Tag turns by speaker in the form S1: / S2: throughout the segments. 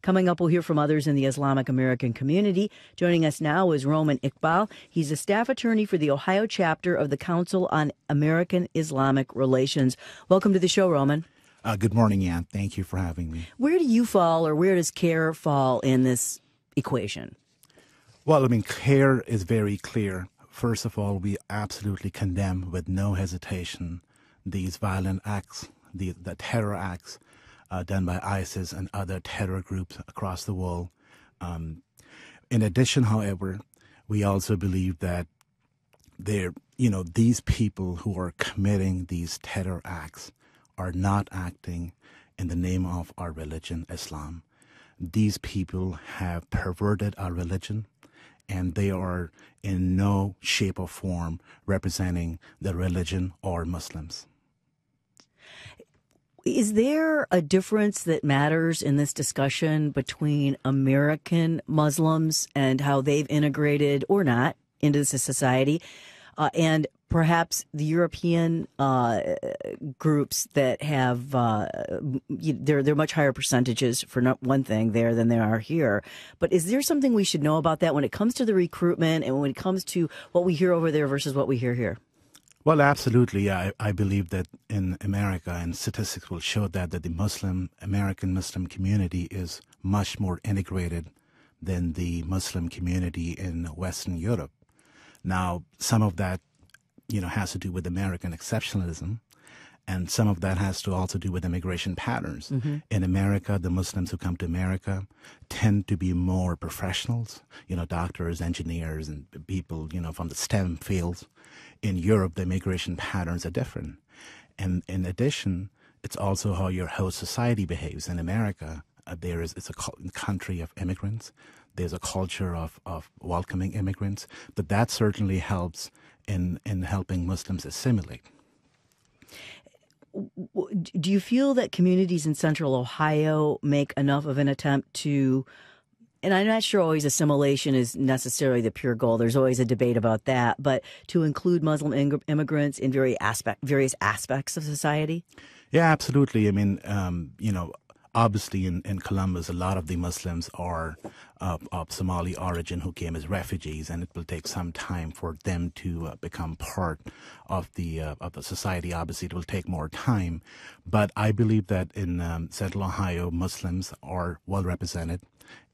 S1: Coming up, we'll hear from others in the Islamic American community. Joining us now is Romin Iqbal. He's a staff attorney for the Ohio chapter of the Council on American Islamic Relations. Welcome to the show, Romin.
S2: Good morning, Ann. Thank you for having me.
S1: Where do you fall, or where does CAIR fall in this equation?
S2: Well, I mean, CAIR is very clear. First of all, we absolutely condemn with no hesitation these violent acts, the terror acts done by ISIS and other terror groups across the world. In addition, however, we also believe that these people who are committing these terror acts are not acting in the name of our religion, Islam. These people have perverted our religion, and they are in no shape or form representing the religion or Muslims.
S1: Is there a difference that matters in this discussion between American Muslims and how they've integrated or not into this society, and perhaps the European groups that have they're much higher percentages, for not one thing, there than there are here? But is there something we should know about that when it comes to the recruitment and when it comes to what we hear over there versus what we hear here?
S2: Well, absolutely. I believe that in America, and statistics will show that the American Muslim community is much more integrated than the Muslim community in Western Europe. Now, some of that, has to do with American exceptionalism, and some of that has to also do with immigration patterns. Mm-hmm. In America, the Muslims who come to America tend to be more professionals, doctors, engineers, and people, from the STEM fields. In Europe, the immigration patterns are different. And in addition, it's also how your host society behaves. In America, it's a country of immigrants. There's a culture of welcoming immigrants, but that certainly helps in helping Muslims assimilate.
S1: Do you feel that communities in Central Ohio make enough of an attempt to, and I'm not sure always assimilation is necessarily the pure goal, there's always a debate about that, but to include Muslim immigrants in various aspects of society?
S2: Yeah, absolutely. I mean, obviously, in Columbus, a lot of the Muslims are of Somali origin who came as refugees, and it will take some time for them to become part of the society. Obviously, it will take more time, but I believe that in Central Ohio, Muslims are well represented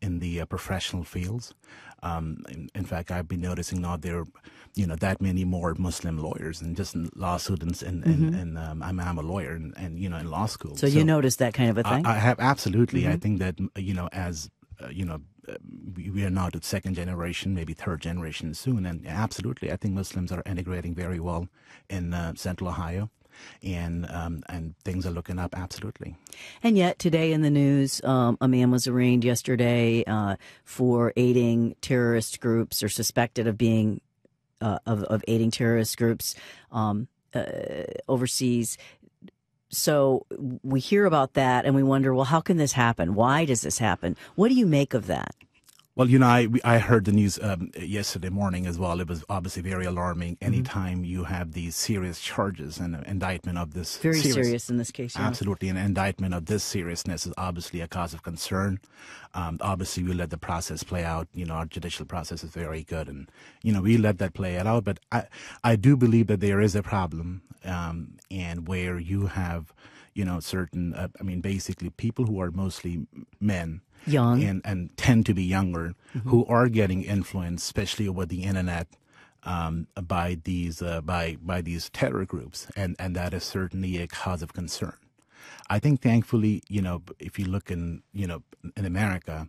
S2: in the professional fields. In fact, I've been noticing now there are, that many more Muslim lawyers and just law students, and I'm a lawyer and in law school.
S1: So you notice that kind of a thing?
S2: I have, absolutely. Mm-hmm. I think that, as, we are now to second generation, maybe third generation soon. And absolutely, I think Muslims are integrating very well in Central Ohio. And things are looking up, absolutely.
S1: And yet today in the news, a man was arraigned yesterday for aiding terrorist groups, or suspected of being of aiding terrorist groups overseas. So we hear about that and we wonder, well, how can this happen? Why does this happen? What do you make of that?
S2: Well, I heard the news yesterday morning as well. It was obviously very alarming. Anytime you have these serious charges and an indictment of this
S1: very serious in this case. Yeah.
S2: Absolutely. An indictment of this seriousness is obviously a cause of concern. Obviously, we let the process play out. Our judicial process is very good, and, we let that play it out. But I do believe that there is a problem, and where you have, certain, basically people who are mostly men,
S1: young
S2: and tend to be younger, mm-hmm. who are getting influenced, especially over the internet, by these terror groups, and that is certainly a cause of concern. I think, thankfully, if you look in America,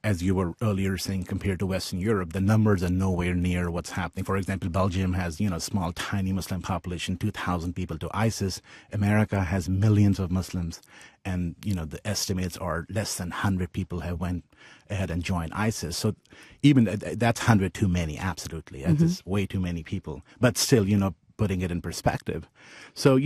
S2: as you were earlier saying, compared to Western Europe, the numbers are nowhere near what's happening. For example, Belgium has, small, tiny Muslim population, 2,000 people to ISIS. America has millions of Muslims, and, the estimates are less than 100 people have went ahead and joined ISIS. So even that's 100 too many, absolutely. That's
S1: Mm-hmm.
S2: just way too many people. But still, putting it in perspective. So,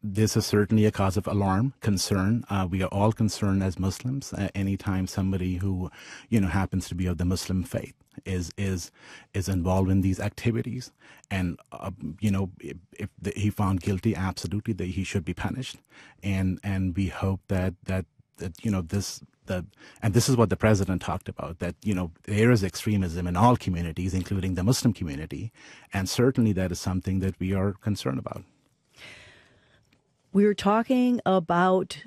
S2: this is certainly a cause of alarm, concern. We are all concerned as Muslims. Anytime somebody who, happens to be of the Muslim faith is involved in these activities, and if he found guilty, absolutely, that he should be punished. And we hope that and this is what the president talked about, that, there is extremism in all communities, including the Muslim community. And certainly that is something that we are concerned about.
S1: We were talking about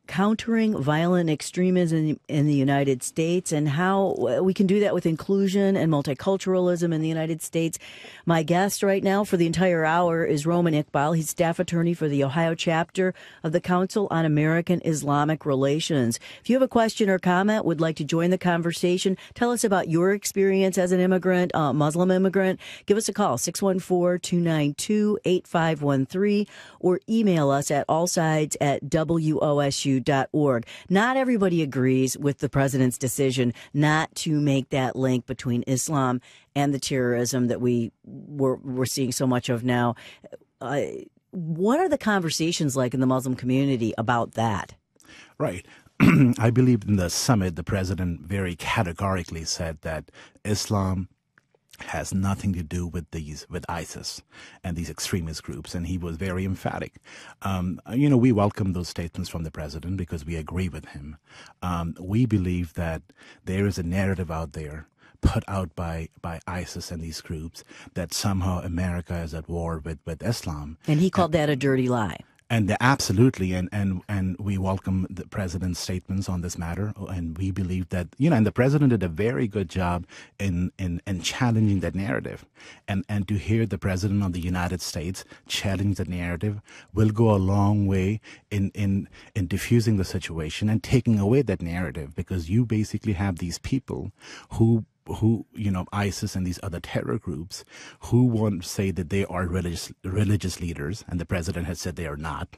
S1: countering violent extremism in the United States and how we can do that with inclusion and multiculturalism in the United States. My guest right now for the entire hour is Romin Iqbal. He's staff attorney for the Ohio chapter of the Council on American Islamic Relations. If you have a question or comment, would like to join the conversation, tell us about your experience as an immigrant, Muslim immigrant, give us a call, 614-292-8513, or email us at allsides@wosu.org. Not everybody agrees with the president's decision not to make that link between Islam and the terrorism that we're seeing so much of now. What are the conversations like in the Muslim community about that?
S2: Right. I believe in the summit, the president very categorically said that Islam has nothing to do with ISIS and these extremist groups, and he was very emphatic. We welcome those statements from the president because we agree with him. We believe that there is a narrative out there put out by ISIS and these groups that somehow America is at war with Islam.
S1: And he called that a dirty lie.
S2: And absolutely, and we welcome the president's statements on this matter, and we believe that, and the president did a very good job in challenging that narrative, and to hear the president of the United States challenge the narrative will go a long way in diffusing the situation and taking away that narrative, because you basically have these people who ISIS and these other terror groups who want to say that they are religious leaders, and the president has said they are not.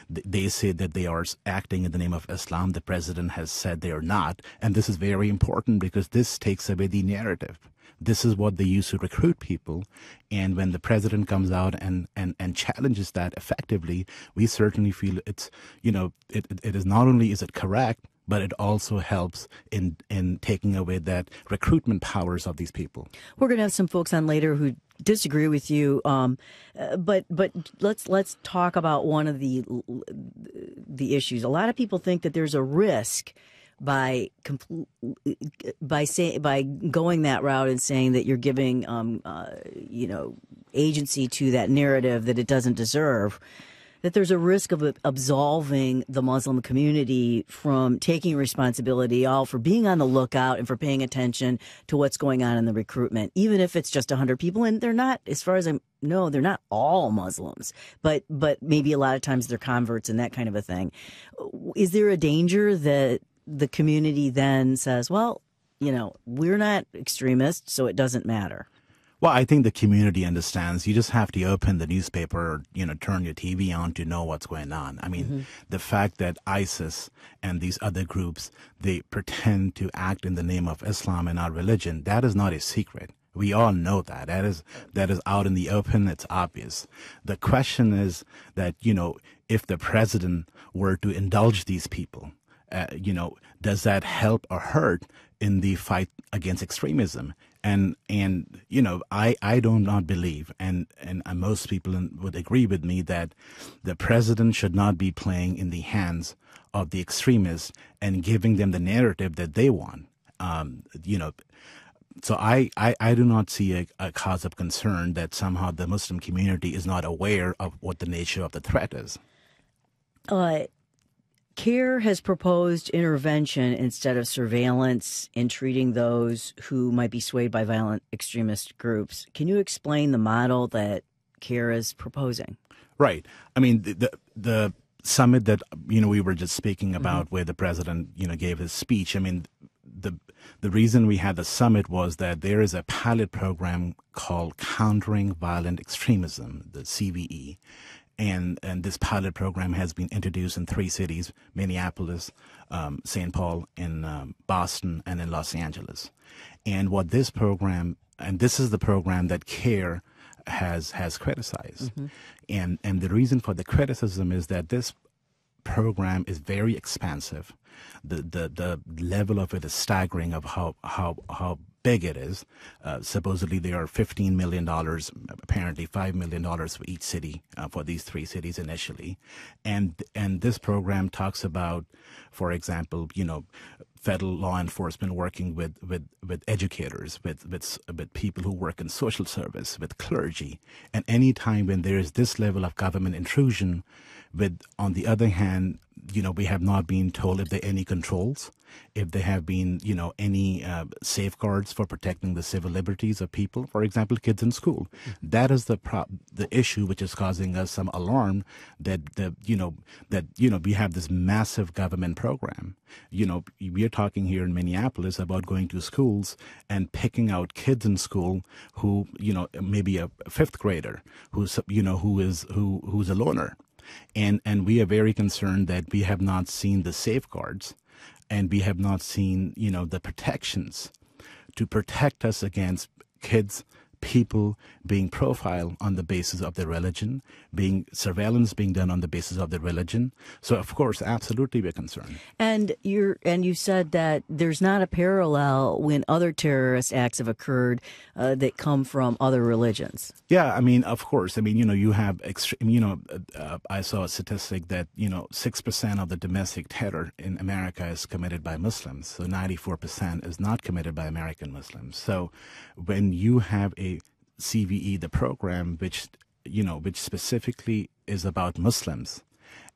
S2: They say that they are acting in the name of Islam. The president has said they are not. And this is very important because this takes away the narrative. This is what they use to recruit people. And when the president comes out and challenges that effectively, we certainly feel it is not only is it correct, but it also helps in taking away that recruitment powers of these people. We're
S1: going to have some folks on later who disagree with you, but let's talk about one of the issues. A lot of people think that there's a risk by going that route and saying that you're giving agency to that narrative that it doesn't deserve, that there's a risk of absolving the Muslim community from taking responsibility for being on the lookout and for paying attention to what's going on in the recruitment, even if it's just 100 people. And they're not, as far as I know, they're not all Muslims, but maybe a lot of times they're converts and that kind of a thing. Is there a danger that the community then says, well, we're not extremists, so it doesn't matter?
S2: Well, I think the community understands. You just have to open the newspaper or, turn your TV on to know what's going on. I mean, the fact that ISIS and these other groups, they pretend to act in the name of Islam and our religion, that is not a secret. We all know that. That is out in the open. It's obvious. The question is that, if the president were to indulge these people, does that help or hurt in the fight against extremism? And I do not believe, and most people would agree with me, that the president should not be playing in the hands of the extremists and giving them the narrative that they want. So I do not see a cause of concern that somehow the Muslim community is not aware of what the nature of the threat is.
S1: CAIR has proposed intervention instead of surveillance in treating those who might be swayed by violent extremist groups. Can you explain the model that CAIR is proposing?
S2: Right. I mean, the summit that, we were just speaking about, where the president, gave his speech. I mean, the reason we had the summit was that there is a pilot program called Countering Violent Extremism, the CVE. And this pilot program has been introduced in 3 cities, Minneapolis, St. Paul, in Boston, and in Los Angeles. And what this program, and this is the program that CAIR has criticized. And the reason for the criticism is that this program is very expansive. the level of it is staggering of how big it is. Supposedly there are $15 million, apparently $5 million for each city, for these 3 cities initially. And this program talks about, for example, federal law enforcement working with educators, with people who work in social service, with clergy. And any time when there is this level of government intrusion, on the other hand, we have not been told if there are any controls, if there have been, any safeguards for protecting the civil liberties of people, for example, kids in school. That is the issue which is causing us some alarm that we have this massive government program. We are talking here in Minneapolis about going to schools and picking out kids in school who, maybe a 5th grader who's a loner. And we are very concerned that we have not seen the safeguards and we have not seen, the protections to protect us against kids, people being profiled on the basis of their religion, surveillance being done on the basis of their religion. So, of course, absolutely we're concerned. And
S1: you said that there's not a parallel when other terrorist acts have occurred that come from other religions.
S2: Yeah, of course. You have, I saw a statistic that, 6% of the domestic terror in America is committed by Muslims. So 94% is not committed by American Muslims. So when you have a CVE, the program, which specifically is about Muslims,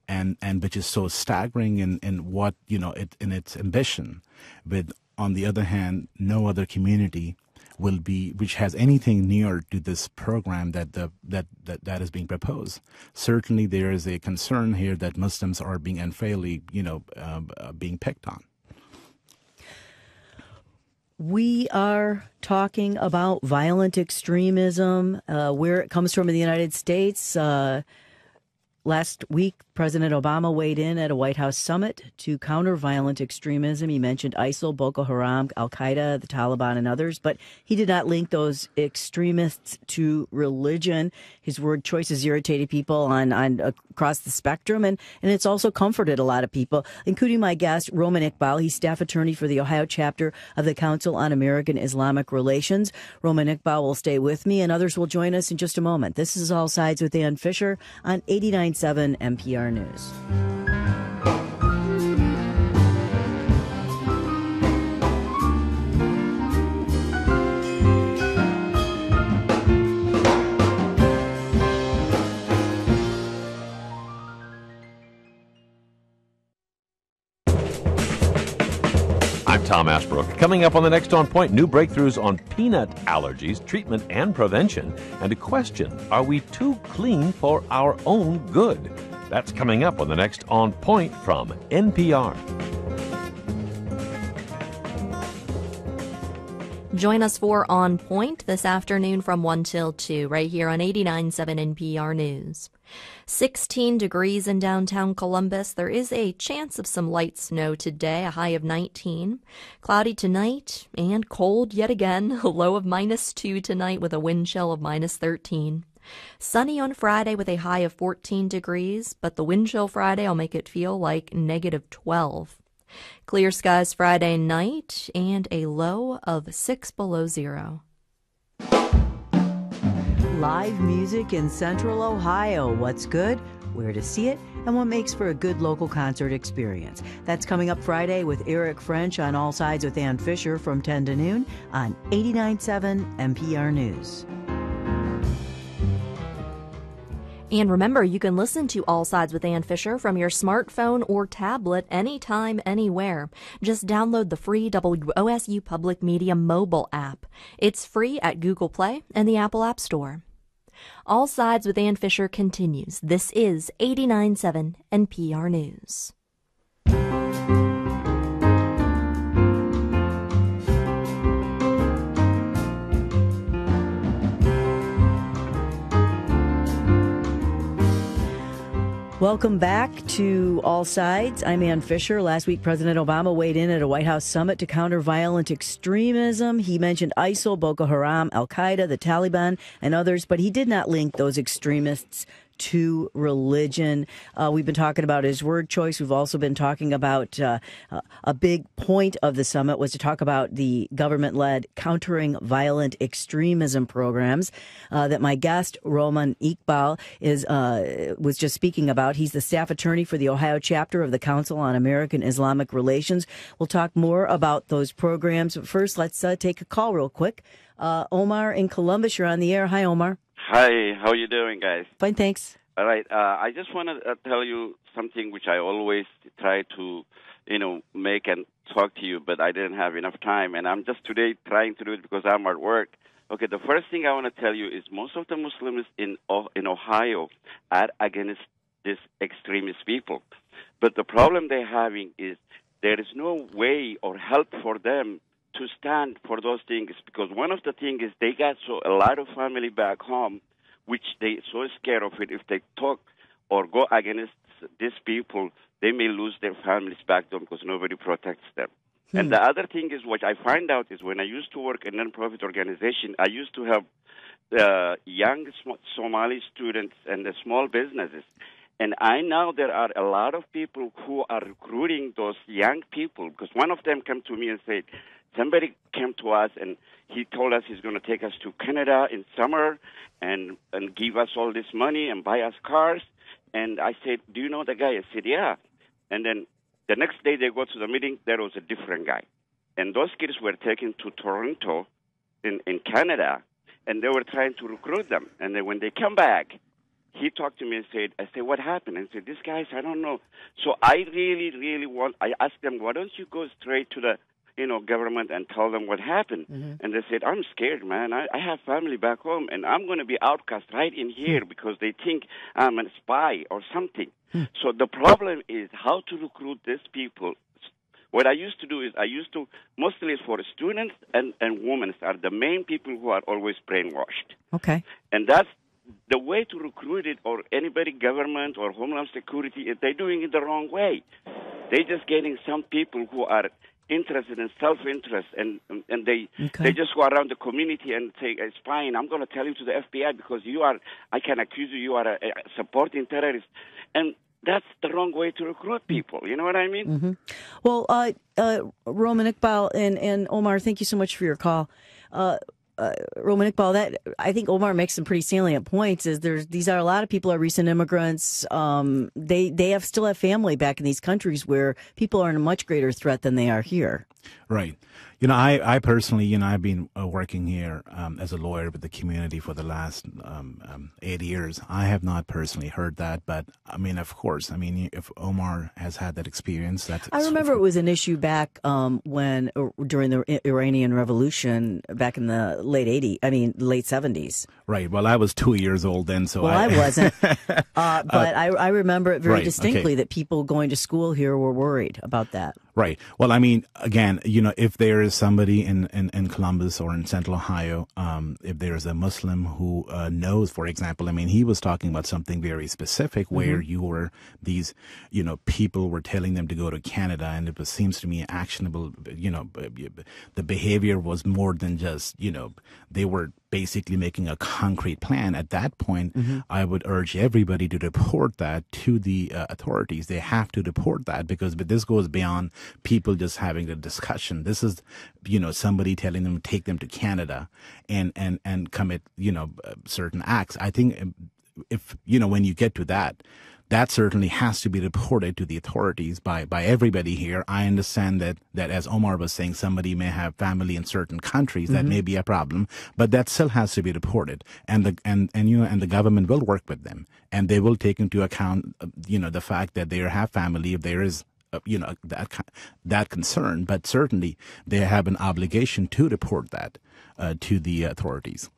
S2: and which is so staggering in what in its ambition, with on the other hand, no other community which has anything near to this program that is being proposed. Certainly, there is a concern here that Muslims are being unfairly, being picked on.
S1: We are talking about violent extremism, where it comes from in the United States. Last week, President Obama weighed in at a White House summit to counter violent extremism. He mentioned ISIL, Boko Haram, Al-Qaeda, the Taliban, and others, but he did not link those extremists to religion. His word choice has irritated people on across the spectrum, and it's also comforted a lot of people, including my guest, Romin Iqbal. He's staff attorney for the Ohio chapter of the Council on American Islamic Relations. Romin Iqbal will stay with me, and others will join us in just a moment. This is All Sides with Ann Fisher on 89.7 NPR News.
S3: I'm Tom Ashbrook. Coming up on the next On Point, new breakthroughs on peanut allergies, treatment and prevention, and a question, are we too clean for our own good? That's coming up on the next On Point from NPR.
S4: Join us for On Point this afternoon from 1 till 2, right here on 89.7 NPR News. 16 degrees in downtown Columbus. There is a chance of some light snow today, a high of 19. Cloudy tonight and cold yet again, a low of -2 tonight with a wind chill of -13. Sunny on Friday with a high of 14 degrees, but the wind chill Friday will make it feel like -12. Clear skies Friday night and a low of 6 below zero.
S1: Live music in Central Ohio. What's good, where to see it, and what makes for a good local concert experience. That's coming up Friday with Eric French on All Sides with Ann Fisher from 10 to noon on 89.7 NPR News.
S4: And remember, you can listen to All Sides with Ann Fisher from your smartphone or tablet anytime, anywhere. Just download the free WOSU Public Media mobile app. It's free at Google Play and the Apple App Store. All Sides with Ann Fisher continues. This is 89.7 NPR News.
S1: Welcome back to All Sides. I'm Ann Fisher. Last week, President Obama weighed in at a White House summit to counter violent extremism. He mentioned ISIL, Boko Haram, Al-Qaeda, the Taliban, and others, but he did not link those extremists to religion. We've been talking about his word choice. We've also been talking about a big point of the summit was to talk about the government-led countering violent extremism programs that my guest, Romin Iqbal, was just speaking about. He's the staff attorney for the Ohio chapter of the Council on American Islamic Relations. We'll talk more about those programs. But first, let's take a call real quick. Omar in Columbus, you're on the air. Hi, Omar.
S5: Hi, how you doing, guys?
S1: Fine, thanks.
S5: All right, I just want to tell you something which I always try to, make and talk to you, but I didn't have enough time, and I'm just today trying to do it because I'm at work. Okay, the first thing I want to tell you is most of the Muslims in Ohio are against these extremist people, but the problem they're having is there is no way or help for them to stand for those things, because one of the things is they got a lot of family back home, which they so scared of it. If they talk or go against these people, they may lose their families back home because nobody protects them. And the other thing is, what I find out is when I used to work in a non-profit organization, I used to have young Somali students and the small businesses. And I know there are a lot of people who are recruiting those young people, because one of them came to me and said, somebody came to us and he told us he's going to take us to Canada in summer and give us all this money and buy us cars. And I said, do you know the guy? I said, yeah. And then the next day they go to the meeting, there was a different guy. And those kids were taken to Toronto in Canada, and they were trying to recruit them. And then when they come back, he talked to me and said, what happened? And I said, these guys, I don't know. So I really I asked them, why don't you go straight to the government and tell them what happened. Mm-hmm. And they said, I'm scared, man. I have family back home, and I'm going to be outcast right in here because they think I'm a spy or something. So the problem is how to recruit these people. What I used to do is mostly for students and women are the main people who are always brainwashed.
S1: Okay.
S5: And that's the way to recruit it, or anybody, government or Homeland Security, if they're doing it the wrong way. They're just getting some people who are interested in self-interest, and they just go around the community and say, it's fine, I'm going to tell you to the FBI because I can accuse you are a supporting terrorist. And that's the wrong way to recruit people. You know what I mean?
S1: Mm-hmm. Well, Romin Iqbal and Omar, thank you so much for your call. Romin Iqbal, I think Omar makes some pretty salient points. These are a lot of people are recent immigrants. They still have family back in these countries where people are in a much greater threat than they are here.
S2: Right. I personally, I've been working here as a lawyer with the community for the last 8 years. I have not personally heard that, but of course, if Omar has had that experience,
S1: I remember it was an issue back during the Iranian Revolution back in the late 70s.
S2: Right. Well, I was 2 years old then, so
S1: I wasn't. But I remember it very distinctly that people going to school here were worried about that.
S2: Right. Well, again, if there is somebody in Columbus or in Central Ohio, if there is a Muslim who knows, for example, he was talking about something very specific where these people were telling them to go to Canada, and it seems to me actionable, the behavior was more than just, they were basically making a concrete plan. At that point, I would urge everybody to report that to the authorities. They have to report that because this goes beyond people just having the discussion. This is, somebody telling them to take them to Canada and commit, certain acts. I think if, when you get to that certainly has to be reported to the authorities by everybody here. I understand that as Omar was saying, somebody may have family in certain countries. That may be a problem, but that still has to be reported. And the government will work with them, and they will take into account, the fact that they have family if there is, that concern. But certainly they have an obligation to report that to the authorities.